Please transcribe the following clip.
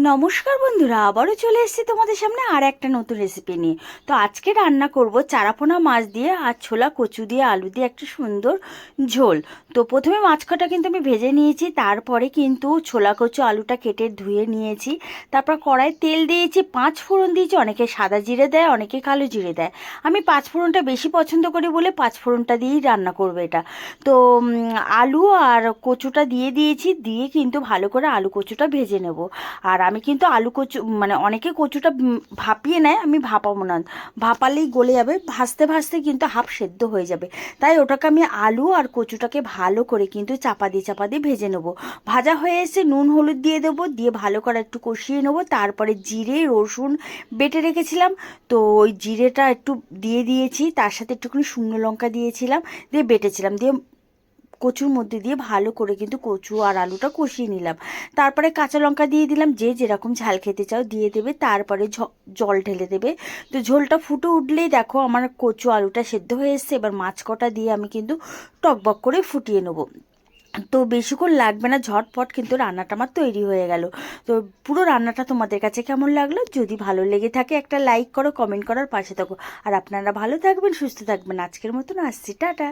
নমস্কার বন্ধুরা, আবারও চলে এসেছি তোমাদের সামনে আর একটা নতুন রেসিপি নিয়ে। তো আজকে রান্না করব চারাপোনা মাছ দিয়ে আর ছোলা কচু দিয়ে আলু দিয়ে একটা সুন্দর ঝোল। তো প্রথমে মাছ কটা কিন্তু আমি ভেজে নিয়েছি, তারপরে কিন্তু ছোলা কচু আলুটা কেটে ধুয়ে নিয়েছি। তারপর কড়াই তেল দিয়েছি, 5 ফোড়ন দিয়েছি। অনেকে সাদা জিরে দেয়, অনেকে কালো জিরে দেয়। আমি 5 ফোড়নটা বেশি পছন্দ করি বলে 5 ফোড়নটা দিয়েই রান্না করবো এটা। তো আলু আর কচুটা দিয়ে দিয়েছি, দিয়ে কিন্তু ভালো করে আলু কচুটা ভেজে নেব। আর আমি কিন্তু আলু কচু মানে অনেকে কচুটা ভাপিয়ে নেয়, আমি ভাপাবো না। ভাপালেই গলে যাবে, ভাজতে ভাজতে কিন্তু হাফ সেদ্ধ হয়ে যাবে। তাই ওটাকে আমি আলু আর কচুটাকে ভালো করে কিন্তু চাপা দিয়ে ভেজে নেবো। ভাজা হয়ে এসে নুন হলুদ দিয়ে দেবো, দিয়ে ভালো করে একটু কষিয়ে নেবো। তারপরে জিরে রসুন বেটে রেখেছিলাম, তো ওই জিরেটা একটু দিয়ে দিয়েছি, তার সাথে একটুখানি শুকনো লঙ্কা দিয়েছিলাম, দিয়ে বেটেছিলাম, দিয়ে কচুর মধ্যে দিয়ে ভালো করে কিন্তু কচু আর আলুটা কষিয়ে নিলাম। তারপরে কাঁচা লঙ্কা দিয়ে দিলাম, যে যেরকম ঝাল খেতে চাও দিয়ে দেবে। তারপরে জল ঢেলে দেবে। তো ঝোলটা ফুটে উঠলেই দেখো আমার কচু আলুটা সেদ্ধ হয়ে এসছে। এবার মাছ কটা দিয়ে আমি কিন্তু টকবক করে ফুটিয়ে নেবো। তো বেশিক্ষণ লাগবে না, ঝটপট কিন্তু রান্নাটা আমার তৈরি হয়ে গেল। তো পুরো রান্নাটা তোমাদের কাছে কেমন লাগলো? যদি ভালো লেগে থাকে একটা লাইক করো, কমেন্ট করার পাশে থাকো। আর আপনারা ভালো থাকবেন, সুস্থ থাকবেন। আজকের মতন আসছি, টাটা।